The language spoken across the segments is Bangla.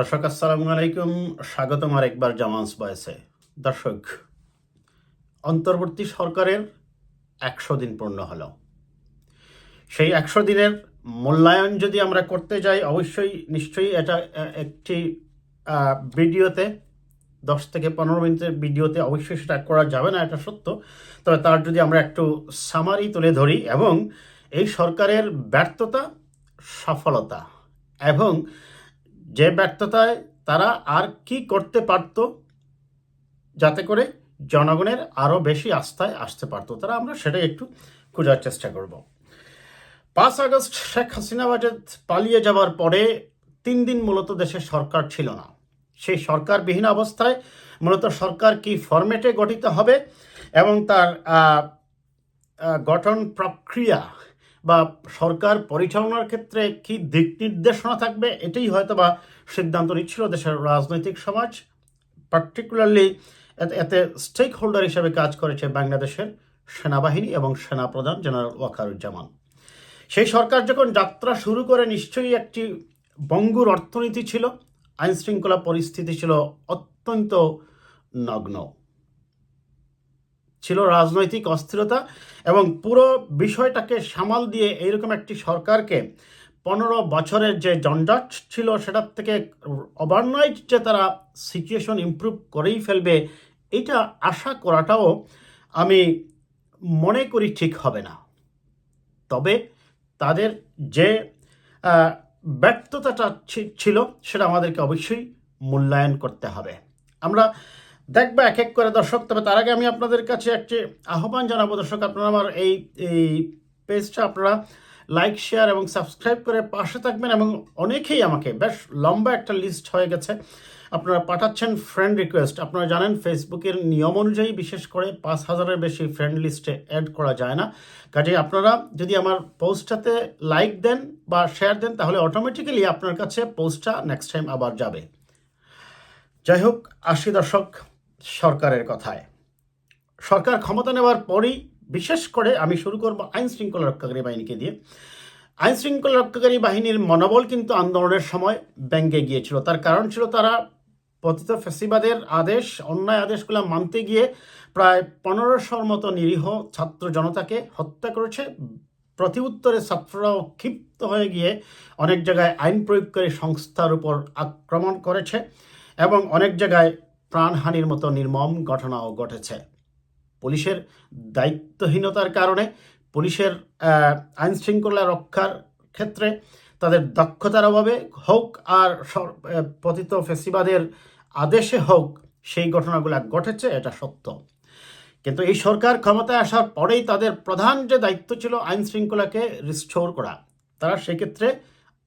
দর্শক আসসালামু আলাইকুম, স্বাগতম আরেকবার জামানস বয়েসে। দর্শক, অন্তর্বর্তী সরকারের 100 দিন পূর্ণ হলো। সেই 100 দিনের মূল্যায়ন যদি আমরা করতে যাই, নিশ্চয়ই এটা একটি ভিডিওতে 10 থেকে 15 মিনিটের ভিডিওতে অবশ্যই সেটা করা যাবে না, এটা সত্য। তবে তার যদি আমরা একটু সামারি তুলে ধরি এবং এই সরকারের ব্যর্থতা, সফলতা এবং যে ব্যর্থতায় তারা আর কি করতে পারত যাতে করে জনগণের আরও বেশি আস্থায় আসতে পারতো তারা, আমরা সেটাই একটু খোঁজার চেষ্টা করব। 5 আগস্ট শেখ হাসিনা পালিয়ে যাওয়ার পরে 3 দিন মূলত দেশে সরকার ছিল না। সেই সরকারবিহীন অবস্থায় মূলত সরকার কি ফরম্যাটে গঠিত হবে এবং তার গঠন প্রক্রিয়া বা সরকার পরিচালনার ক্ষেত্রে কি দিক নির্দেশনা থাকবে, এটাই হয়তো বা সিদ্ধান্ত নিচ্ছিল দেশের রাজনৈতিক সমাজ। পার্টিকুলারলি এতে স্টেক হোল্ডার হিসেবে কাজ করেছে বাংলাদেশের সেনাবাহিনী এবং সেনাপ্রধান জেনারেল ওয়াকারুজ্জামান। সেই সরকার যখন যাত্রা শুরু করে নিশ্চয়ই একটি বঙ্গুর অর্থনীতি ছিল, আইনশৃঙ্খলা পরিস্থিতি ছিল অত্যন্ত নগ্ন, ছিল রাজনৈতিক অস্থিরতা এবং পুরো বিষয়টাকে সামাল দিয়ে এইরকম একটি সরকারকে 15 বছরের যে জঞ্জাট ছিল সেটার থেকে ওভারনাইট যে তারা সিচুয়েশন ইমপ্রুভ করেই ফেলবে, এটা আশা করাটাও আমি মনে করি ঠিক হবে না। তবে তাদের যে ব্যর্থতাটা ছিল সেটা আমাদেরকে অবশ্যই মূল্যায়ন করতে হবে। আমরা দেখবো এক এক করে দর্শক। তবে তার আগে আমি আপনাদের কাছে একটি আহ্বান জানাবো দর্শক, আপনারা আমার এই পেজটা আপনারা লাইক, শেয়ার এবং সাবস্ক্রাইব করে পাশে থাকবেন। এবং অনেকেই আমাকে, বেশ লম্বা একটা লিস্ট হয়ে গেছে, আপনারা পাঠাচ্ছেন ফ্রেন্ড রিকোয়েস্ট। আপনারা জানেন ফেসবুকের নিয়ম অনুযায়ী বিশেষ করে 5000-এর বেশি ফ্রেন্ড লিস্টে অ্যাড করা যায় না। কাজেই আপনারা যদি আমার পোস্টটাতে লাইক দেন বা শেয়ার দেন তাহলে অটোমেটিক্যালি আপনার কাছে পোস্টটা নেক্সট টাইম আবার যাবে। যাই হোক, আসি দর্শক সরকারের কথায়। সরকার ক্ষমতা নেওয়ার পরেই বিশেষ করে আমি শুরু করব আইন শৃঙ্খলা রক্ষাকারী বাহিনীকে দিয়ে। আইন শৃঙ্খলা রক্ষাকারী বাহিনীর মনোবল কিন্তু আন্দোলনের সময় ব্যঙ্গে গিয়েছিল। তার কারণ ছিল তারা পতিত ফ্যাসিবাদের আদেশ, অন্যায় আদেশগুলো মানতে গিয়ে প্রায় 1500-র মতো নিরীহ ছাত্র জনতাকে হত্যা করেছে। প্রতি উত্তরে ছাত্ররাও ক্ষিপ্ত হয়ে গিয়ে অনেক জায়গায় আইন প্রয়োগকারী সংস্থার উপর আক্রমণ করেছে এবং অনেক জায়গায় প্রাণহানির মতো নির্মম ঘটনাও ঘটেছে। পুলিশের দায়িত্বহীনতার কারণে, পুলিশের আইন শৃঙ্খলা রক্ষার ক্ষেত্রে তাদের দক্ষতার অভাবে হোক আর পতিত ফ্যাসিবাদের আদেশে হোক, সেই ঘটনাগুলো ঘটেছে, এটা সত্য। কিন্তু এই সরকার ক্ষমতায় আসার পরেই তাদের প্রধান যে দায়িত্ব ছিল আইন শৃঙ্খলাকে রিস্টোর করা, তারা সেক্ষেত্রে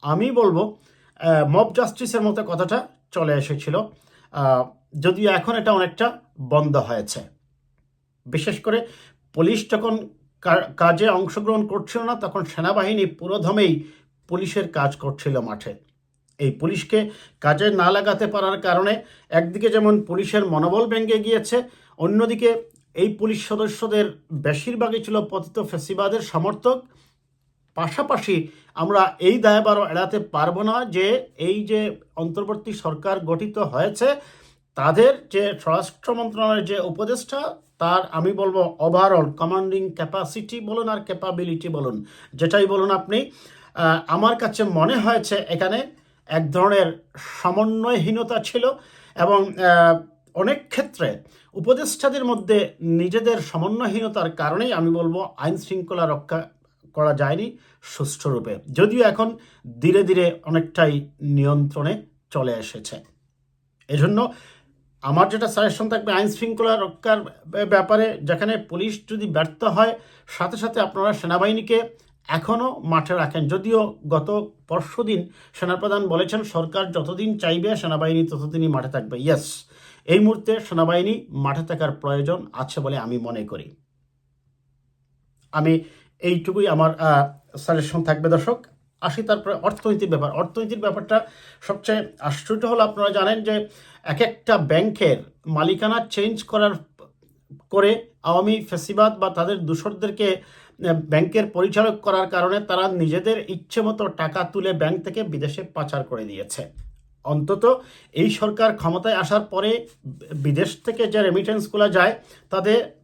আমি বলবো মব জাস্টিসের মতো কথাটা চলে এসেছিল, যদিও এখন এটা অনেকটা বন্ধ হয়েছে। বিশেষ করে পুলিশ যখন কাজে অংশগ্রহণ করছিল না, তখন সেনাবাহিনী পুরোদমেই পুলিশের কাজ করছিল মাঠে। এই পুলিশকে কাজে না লাগাতে পারার কারণে একদিকে যেমন পুলিশের মনোবল ভেঙে গিয়েছে, অন্যদিকে এই পুলিশ সদস্যদের বেশিরভাগই ছিল পতিত ফ্যাসিবাদের সমর্থক। পাশাপাশি আমরা এই দায়ভারও এড়াতে পারবো না যে এই যে অন্তর্বর্তী সরকার গঠিত হয়েছে, তাদের যে স্বরাষ্ট্র মন্ত্রণালয়ের যে উপদেষ্টা, তার আমি বলবো ওভারঅল কমান্ডিং ক্যাপাসিটি বলুন আর ক্যাপাবিলিটি বলুন, যেটাই বলুন আপনি, আমার কাছে মনে হয়েছে এখানে এক ধরনের সমন্বয়হীনতা ছিল এবং অনেক ক্ষেত্রে উপদেষ্টাদের মধ্যে নিজেদের সমন্বয়হীনতার কারণেই আমি বলবো আইন শৃঙ্খলা রক্ষা করা যায়নি সুষ্ঠুরূপে, যদিও এখন ধীরে ধীরে অনেকটাই নিয়ন্ত্রণে চলে এসেছে। এজন্য আমার যেটা সাজেশন থাকবে আইন শৃঙ্খলা রক্ষার ব্যাপারে, যেখানে পুলিশ যদি ব্যর্থ হয়, সাথে সাথে আপনারা সেনাবাহিনীকে এখনও মাঠে রাখেন। যদিও গত পরশুদিন সেনাপ্রধান বলেছেন সরকার যতদিন চাইবে সেনাবাহিনী ততদিনই মাঠে থাকবে। ইয়েস, এই মুহূর্তে সেনাবাহিনী মাঠে থাকার প্রয়োজন আছে বলে আমি মনে করি। আমি এইটুকুই আমার সাজেশন থাকবে দর্শক। আসি তারপরে অর্থনীতির ব্যাপারটা সবচেয়ে আশ্চর্য হলো, আপনারা জানেন যে এক একটা ব্যাংকের মালিকানা চেঞ্জ করে আওয়ামী ফ্যাসিবাদ বা তাদের দূষরদেরকে ব্যাংকের পরিচালক করার কারণে তারা নিজেদের ইচ্ছে মতো টাকা তুলে ব্যাংক থেকে বিদেশে পাচার করে দিয়েছে। অন্তত এই সরকার ক্ষমতায় আসার পরে বিদেশ থেকে যে রেমিটেন্সগুলো যায়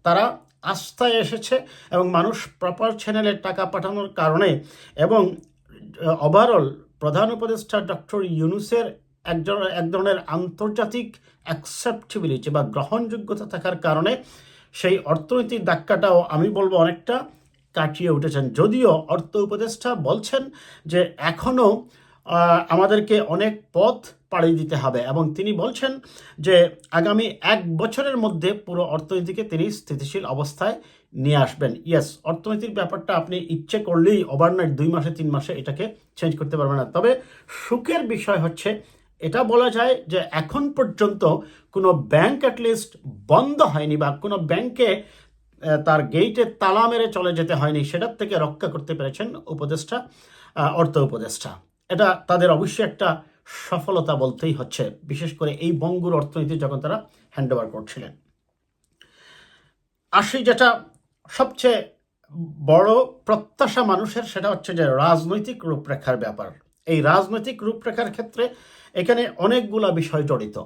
তারা আস্থায় এসেছে এবং মানুষ প্রপার চ্যানেলে টাকা পাঠানোর কারণে এবং ওভারঅল প্রধান উপদেষ্টা ডক্টর ইউনূসের এক ধরনের আন্তর্জাতিক অ্যাকসেপ্টেবিলিটি বা গ্রহণযোগ্যতা থাকার কারণে সেই অর্থনৈতিক ধাক্কাটাও আমি বলবো অনেকটা কাটিয়ে উঠেছেন। যদিও অর্থ উপদেষ্টা বলছেন যে এখনও আমাদেরকে অনেক পথ পাড়ি দিতে হবে এবং তিনি বলছেন যে আগামী 1 বছরের মধ্যে পুরো অর্থনীতিকে তিনি স্থিতিশীল অবস্থায় নিয়ে আসবেন। ইয়েস, অর্থনীতির ব্যাপারটা আপনি ইচ্ছে করলেই ওভারনাইট 2 মাসে 3 মাসে এটাকে চেঞ্জ করতে পারবেন না। তবে সুখের বিষয় হচ্ছে এটা বলা যায় যে এখন পর্যন্ত কোনো ব্যাংক অ্যাটলিস্ট বন্ধ হয়নি বা কোনো ব্যাংকে তার গেইটে তালা মেরে চলে যেতে হয়নি, সেটার থেকে রক্ষা করতে পেরেছেন অর্থ উপদেষ্টা। এটা তাদের অবশ্যই একটা সফলতা বলতেই হচ্ছে, বিশেষ করে এই বঙ্গুর অর্থনীতি যখন তারা হ্যান্ডওভার করছিলেন। যেটা সবচেয়ে বড় প্রত্যাশা মানুষের, সেটা হচ্ছে যে রাজনৈতিক রূপরেখার ব্যাপার। এই রাজনৈতিক রূপরেখার ক্ষেত্রে এখানে অনেকগুলা বিষয় জড়িত।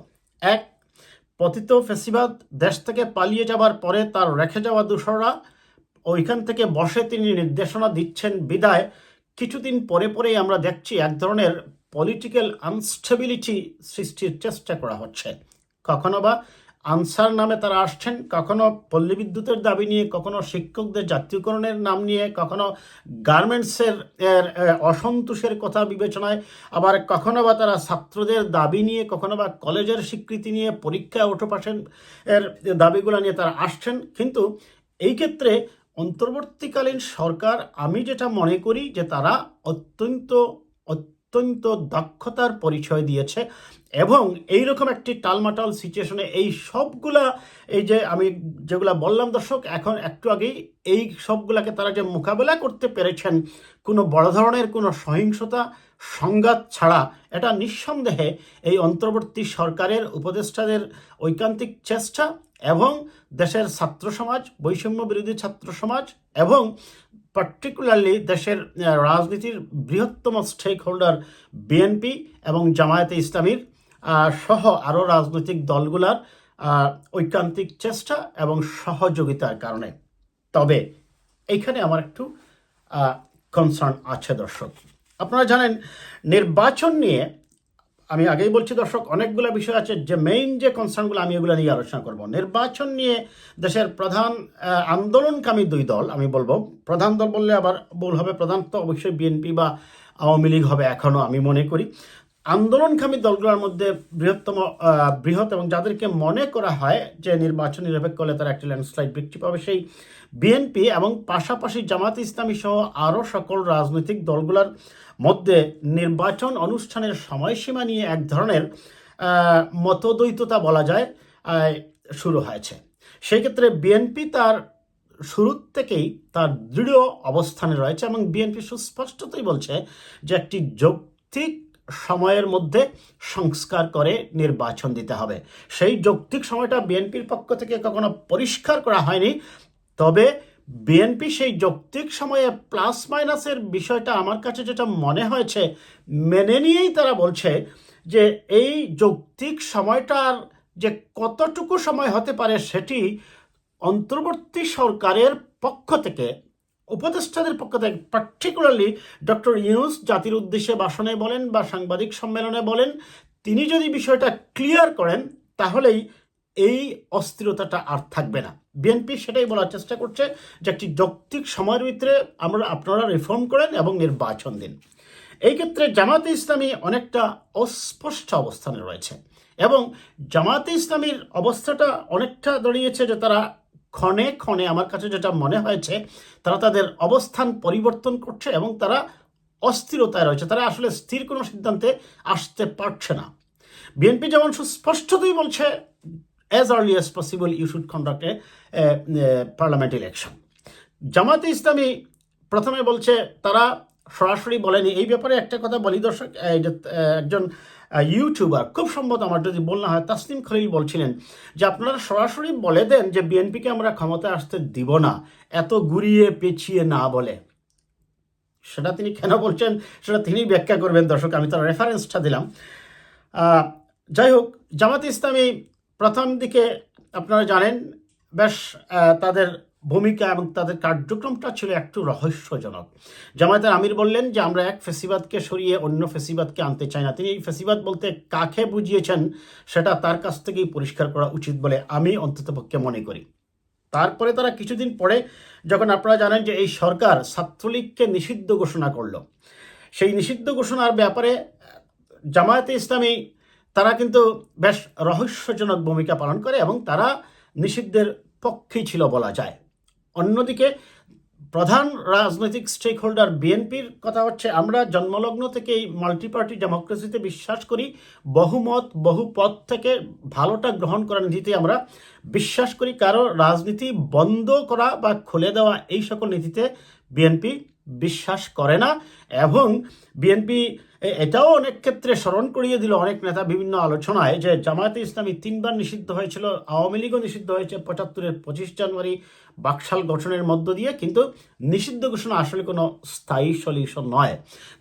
এক, পতিত ফেসিবাদ দেশ থেকে পালিয়ে যাবার পরে তার রেখে যাওয়া দূষররা ওইখান থেকে বসে তিনি নির্দেশনা দিচ্ছেন বিদায় কিছুদিন পরেই আমরা দেখছি এক ধরনের পলিটিক্যাল আনস্টেবিলিটি সৃষ্টির চেষ্টা করা হচ্ছে। কখনো বা আনসার নামে তারা আসছেন, কখনো পল্লী বিদ্যুতের দাবি নিয়ে, কখনো শিক্ষকদের জাতীয়করণের নাম নিয়ে, কখনো গার্মেন্টসের অসন্তোষের কথা বিবেচনায়, আবার কখনো বা তারা ছাত্রদের দাবি নিয়ে, কখনো বা কলেজের স্বীকৃতি নিয়ে, পরীক্ষায় ওঠোপাসের দাবিগুলো নিয়ে তারা আসছেন। কিন্তু এই ক্ষেত্রে অন্তর্বর্তীকালীন সরকার, আমি যেটা মনে করি যে তারা অত্যন্ত দক্ষতার পরিচয় দিয়েছে এবং এইরকম একটি টালমাটাল সিচুয়েশনে এই যে আমি যেগুলা বললাম দর্শক এখন একটু আগেই, এই সবগুলাকে তারা যে মোকাবেলা করতে পেরেছেন কোনো বড় ধরনের কোনো সহিংসতা সংঘাত ছাড়া, এটা নিঃসন্দেহে এই অন্তর্বর্তী সরকারের উপদেষ্টাদের ঐকান্তিক চেষ্টা এবং দেশের ছাত্র সমাজ, বৈষম্য বিরোধী ছাত্র সমাজ এবং পার্টিকুলারলি দেশের রাজনীতির বৃহত্তম স্টেক হোল্ডার বিএনপি এবং জামায়াতে ইসলামীর সহ আরও রাজনৈতিক দলগুলার ঐকান্তিক চেষ্টা এবং সহযোগিতার কারণে। তবে এইখানে আমার একটু কনসার্ন আছে দর্শক। আপনারা জানেন নির্বাচন নিয়ে আমি আগেই বলছি দর্শক, অনেকগুলো বিষয় আছে যে মেইন যে কনসার্নগুলো আমি এগুলো নিয়ে আলোচনা করব। নির্বাচন নিয়ে দেশের প্রধান আন্দোলনকামী 2 দল, আমি বলবো প্রধান দল বললে আবার ভুল হবে, প্রধান তো অবশ্যই বিএনপি বা আওয়ামী লীগ হবে এখনও আমি মনে করি। আন্দোলনকামী দলগুলোর মধ্যে বৃহৎ এবং যাদেরকে মনে করা হয় যে নির্বাচন নিরপেক্ষ হলে তারা একটা ল্যান্ডস্লাইড ভিক্টরি পাবে, সেই বিএনপি এবং পাশাপাশি জামাত ইসলামী সহ আরও সকল রাজনৈতিক দলগুলোর মধ্যে নির্বাচন অনুষ্ঠানের সময়সীমা নিয়ে এক ধরনের মতদ্বৈততা বলা যায় শুরু হয়েছে। সেই ক্ষেত্রে বিএনপি তার শুরুর থেকেই তার দৃঢ় অবস্থানে রয়েছে এবং বিএনপি সুস্পষ্টতই বলছে যে একটি যৌক্তিক সময়ের মধ্যে সংস্কার করে নির্বাচন দিতে হবে। সেই যৌক্তিক সময়টা বিএনপির পক্ষ থেকে কখনো পরিষ্কার করা হয়নি, তবে বিএনপি সেই যৌক্তিক সময়ে প্লাস মাইনাসের বিষয়টা আমার কাছে যেটা মনে হয়েছে মেনে নিয়েই তারা বলছে যে এই যৌক্তিক সময়টার যে কতটুকু সময় হতে পারে সেটি অন্তর্বর্তী সরকারের পক্ষ থেকে, উপদেষ্টাদের পক্ষ থেকে, পার্টিকুলারলি ডক্টর ইউনূস জাতির উদ্দেশ্যে ভাষণে বলেন বা সাংবাদিক সম্মেলনে বলেন, তিনি যদি বিষয়টা ক্লিয়ার করেন তাহলেই এই অস্থিরতাটা আর থাকবে না। বিএনপি সেটাই বলার চেষ্টা করছে যে একটি যৌক্তিক সময়ের ভিতরে আপনারা রিফর্ম করেন এবং নির্বাচন দিন। এই ক্ষেত্রে জামায়াতে ইসলামী অনেকটা অস্পষ্ট অবস্থানে রয়েছে এবং জামায়াতে ইসলামীর অবস্থাটা অনেকটা দাঁড়িয়েছে যে তারা ক্ষণে ক্ষণে, আমার কাছে যেটা মনে হয়েছে, তারা তাদের অবস্থান পরিবর্তন করছে এবং তারা অস্থিরতায় রয়েছে, তারা আসলে স্থির কোনো সিদ্ধান্তে আসতে পারছে না। বিএনপি যেমন সুস্পষ্টতই বলছে as early as possible you should conduct a parliament election. জামায়াতে ইসলামী প্রথমে বলছে, তারা সরাসরি বলেনি। এই ব্যাপারে একটা কথা বলি দর্শক, একজন ইউটিউবার, খুব সম্ভবত আমার যদি বলনা হয়, তাসনিম খলিল বলছিলেন যে আপনারা সরাসরি বলে দেন যে বিএনপিকে আমরা ক্ষমতায় আসতে দিব না, এত ঘুরিয়ে পেঁচিয়ে না বলে। সেটা তিনি কেন বলছেন সেটা তিনি ব্যাখ্যা করবেন দর্শক, আমি তার রেফারেন্সটা দিলাম। আহ, যাই হোক, জামাত ইসলামী প্রথম দিকে আপনারা জানেন বেশ তাদের ভূমিকা এবং তাদের কার্যক্রমটা ছিল একটু রহস্যজনক। জামায়াতের আমির বললেন যে আমরা এক ফেসিবাদকে সরিয়ে অন্য ফেসিবাদকে আনতে চাই না। তিনি এই ফেসিবাদ বলতে কাকে বুঝিয়েছেন সেটা তার কাছ থেকেই পরিষ্কার করা উচিত বলে আমি অন্ততপক্ষে মনে করি। তারপরে তারা কিছুদিন পরে, যখন আপনারা জানেন যে এই সরকার ছাত্রলীগকে নিষিদ্ধ ঘোষণা করলো, সেই নিষিদ্ধ ঘোষণার ব্যাপারে জামায়াতে ইসলামী তারা কিন্তু বেশ রহস্যজনক ভূমিকা পালন করে এবং তারা নিষিদ্ধের পক্ষেই ছিল বলা যায়। অন্যদিকে প্রধান রাজনৈতিক স্টেক হোল্ডার বিএনপির কথা হচ্ছে, আমরা জন্মলগ্ন থেকে এই মাল্টিপার্টি ডেমোক্রেসিতে বিশ্বাস করি, বহুমত বহু পথ থেকে ভালোটা গ্রহণ করার নীতিতে আমরা বিশ্বাস করি। কারো রাজনীতি বন্ধ করা বা খুলে দেওয়া এই সকল নীতিতে বিএনপি বিশ্বাস করে না। এবং বিএনপি এটাও অনেক ক্ষেত্রে স্মরণ করিয়ে দিল অনেক নেতা বিভিন্ন আলোচনায় যে জামায়াতে ইসলামী 3বার নিষিদ্ধ হয়েছিল, আওয়ামী লীগও নিষিদ্ধ হয়েছে 75-এর 25 জানুয়ারি বাকশাল গঠনের মধ্য দিয়ে, কিন্তু নিষিদ্ধ ঘোষণা আসলে কোনো স্থায়ী সলিউশন নয়।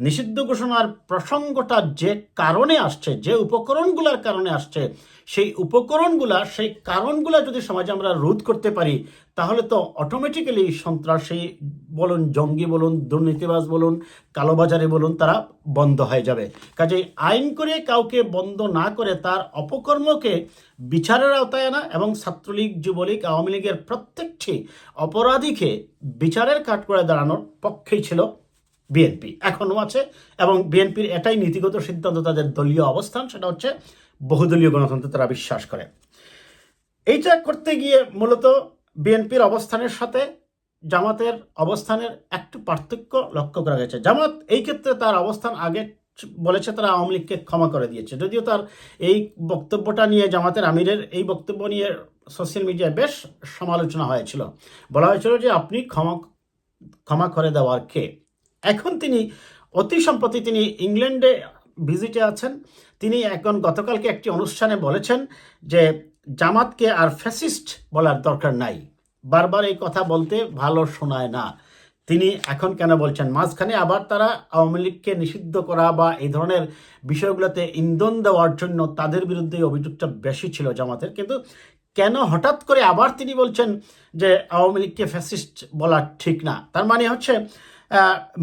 নিষিদ্ধ ঘোষণার প্রসঙ্গটা যে কারণে আসছে, যে উপকরণগুলোর কারণে আসছে, সেই কারণগুলা যদি সমাজে আমরা রোধ করতে পারি, তাহলে তো অটোমেটিক্যালি সন্ত্রাসী বলুন, জঙ্গি বলুন, দুর্নীতিবাজ বলুন, কালোবাজারি বলুন, তারা বন্ধ হয়ে যাবে। কাজেই আইন করে কাউকে বন্ধ না করে তার অপকর্মকে বিচারের আওতায় আনা এবং ছাত্রলীগ, যুবলীগ, আওয়ামী লীগের প্রত্যেকটি অপরাধীকে বিচারের কাঠগড়ায় দাঁড়ানোর পক্ষেই ছিল বিএনপি, এখনও আছে। এবং বিএনপির এটাই নীতিগত সিদ্ধান্ত, তাদের দলীয় অবস্থান, সেটা হচ্ছে বহুদলীয় গণতন্ত্রে তারা বিশ্বাস করে। এইটা করতে গিয়ে মূলত বিএনপির অবস্থানের সাথে জামাতের অবস্থানের একটু পার্থক্য লক্ষ্য করা গেছে। জামাত এই ক্ষেত্রে তার অবস্থান আগে বলেছে তারা আওয়ামী লীগকে ক্ষমা করে দিয়েছে, যদিও তার এই বক্তব্যটা নিয়ে, জামাতের আমিরের এই বক্তব্য নিয়ে সোশ্যাল মিডিয়ায় বেশ সমালোচনা হয়েছিল। বলা হয়েছিল যে আপনি ক্ষমা করে দেওয়ার কে। এখন তিনি অতি সম্প্রতি তিনি ইংল্যান্ডে ভিজিটে আছেন। তিনি এখন গতকালকে একটি অনুষ্ঠানে বলেছেন যে জামাতকে আর ফ্যাসিস্ট বলার দরকার নাই, বারবার এই কথা বলতে ভালো শোনায় না। তিনি এখন কেন বলছেন? মাঝখানে আবার তারা আওয়ামী লীগকে নিষিদ্ধ করা বা এই ধরনের বিষয়গুলোতে ইন্ধন দেওয়ার জন্য তাদের বিরুদ্ধে অভিযোগটা বেশি ছিল জামাতের, কিন্তু কেন হঠাৎ করে আবার তিনি বলছেন যে আওয়ামী লীগকে ফ্যাসিস্ট বলা ঠিক না? তার মানে হচ্ছে,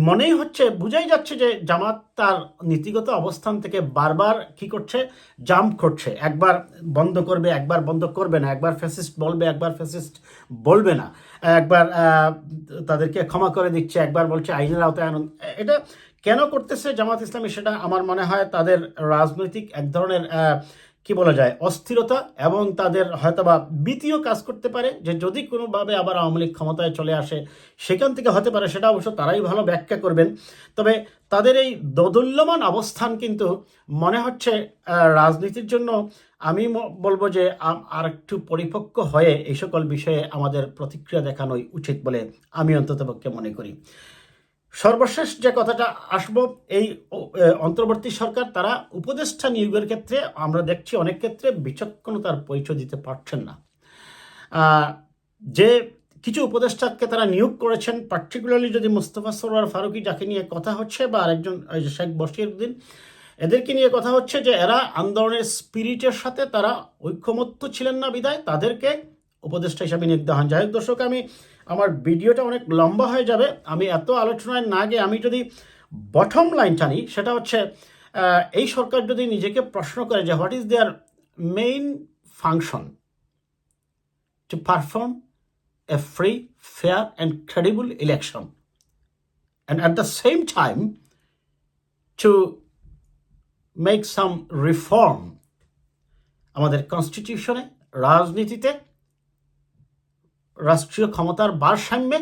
মনেই হচ্ছে, বোঝাই যাচ্ছে যে জামাত তার নীতিগত অবস্থান থেকে বারবার কি করছে, জাম্প করছে। একবার বন্ধ করবে, একবার বন্ধ করবে না, একবার ফ্যাসিস্ট বলবে, একবার ফ্যাসিস্ট বলবে না, একবার তাদেরকে ক্ষমা করে দিচ্ছে, একবার বলছে আইনের আওতায় আনুন। এটা কেন করতেছে জামাত ইসলামী, সেটা আমার মনে হয় তাদের রাজনৈতিক এক ধরনের কি বলা যায়, অস্থিরতা, এবং তাদের হয়তোবা ভীতিও কাজ করতে পারে যে যদি কোনোভাবে আবার আওয়ামী লীগ ক্ষমতায় চলে আসে, সেখান থেকে হতে পারে, সেটা অবশ্য তারাই ভালো ব্যাখ্যা করবেন। তবে তাদের এই দোদুল্যমান অবস্থান কিন্তু মনে হচ্ছে রাজনীতির জন্য, আমি বলবো যে আর একটু পরিপক্ক হয়ে এই সকল বিষয়ে আমাদের প্রতিক্রিয়া দেখানোই উচিত বলে আমি অন্ততপক্ষে মনে করি। সর্বশেষ যে কথাটা আসবো, এই অন্তর্বর্তী সরকার তারা উপদেষ্টা নিয়োগের ক্ষেত্রে আমরা দেখছি অনেক ক্ষেত্রে বিচক্ষণতার পরিচয় দিতে পারছেন না। যে কিছু উপদেষ্টাকে তারা নিয়োগ করেছেন, পার্টিকুলারলি যদি মুস্তফা সরোয়ার ফারুকী, যাকে নিয়ে কথা হচ্ছে, বা আরেকজন শেখ বশিরউদ্দিন, এদেরকে নিয়ে কথা হচ্ছে যে এরা আন্দোলনের স্পিরিটের সাথে তারা ঐক্যমত্য ছিলেন না, বিদায় তাদেরকে উপদেষ্টা হিসাবে নিয়োগ দেওয়া হন। যাই হোক দর্শক, আমার ভিডিওটা অনেক লম্বা হয়ে যাবে, আমি এত আলোচনায় না গিয়ে আমি যদি বটম লাইন টানি, সেটা হচ্ছে এই সরকার যদি নিজেকে প্রশ্ন করে যে what is there main function, to perform A free, fair and credible election, and at the same time to make some reform আমাদের কনস্টিটিউশনে, রাজনীতিতে, রাষ্ট্রীয় ক্ষমতার ভারসাম্যে,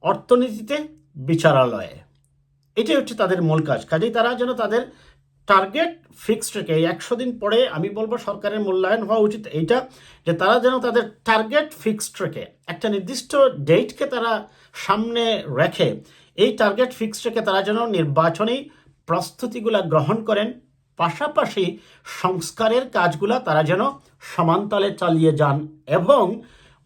অর্থনীতিতে, বিচারালয়ে, এটাই হচ্ছে তাদের মূল কাজ। কাজেই তারা যেন তাদের টার্গেট ফিক্সড রেখে, 100 দিন পরে আমি বলবো সরকারের মূল্যায়ন হওয়া উচিত এইটা, যে তারা যেন তাদের টার্গেট ফিক্সড রেখে, একটা নির্দিষ্ট ডেটকে তারা সামনে রেখে, এই টার্গেট ফিক্সড রেখে তারা যেন নির্বাচনী প্রস্তুতিগুলা গ্রহণ করেন, পাশাপাশি সংস্কারের কাজগুলা তারা যেন সমানতালে চালিয়ে যান। এবং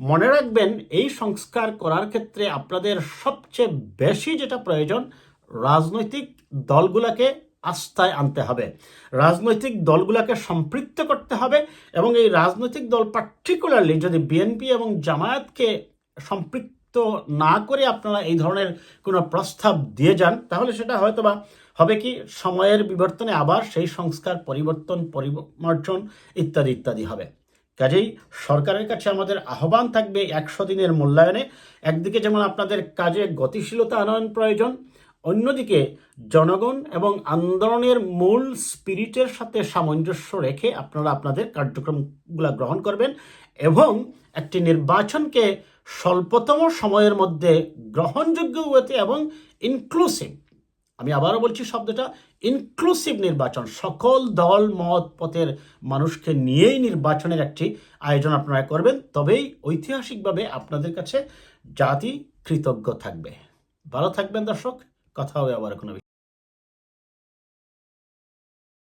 মনে রাখবেন, এই সংস্কার করার ক্ষেত্রে আপনাদের সবচেয়ে বেশি যেটা প্রয়োজন, রাজনৈতিক দলগুলোকে আস্থায় আনতে হবে, রাজনৈতিক দলগুলোকে সম্পৃক্ত করতে হবে, এবং এই রাজনৈতিক দল পার্টিকুলারলি যদি বিএনপি এবং জামায়াতকে সম্পৃক্ত না করে আপনারা এই ধরনের কোনো প্রস্তাব দিয়ে যান, তাহলে সেটা হয়তোবা হবে কি সময়ের বিবর্তনে আবার সেই সংস্কার পরিবর্তন পরিমার্জন ইত্যাদি ইত্যাদি হবে। কাজেই সরকারের কাছে আমাদের আহ্বান থাকবে 100 দিনের মূল্যায়নে একদিকে যেমন আপনাদের কাজে গতিশীলতা আনয়ন প্রয়োজন, অন্যদিকে জনগণ এবং আন্দোলনের মূল স্পিরিটের সাথে সামঞ্জস্য রেখে আপনারা আপনাদের কার্যক্রমগুলো গ্রহণ করবেন এবং একটি নির্বাচনকে স্বল্পতম সময়ের মধ্যে গ্রহণযোগ্য ওয়েতে এবং ইনক্লুসিভ, আমি আবারও বলছি শব্দটা, ইনক্লুসিভ নির্বাচন, সকল দল মত পথের মানুষকে নিয়েই নির্বাচনের একটি আয়োজন আপনারা করবেন, তবেই ঐতিহাসিকভাবে আপনাদের কাছে জাতি কৃতজ্ঞ থাকবে। ভালো থাকবেন দর্শক, কথা হবে আবার কোনো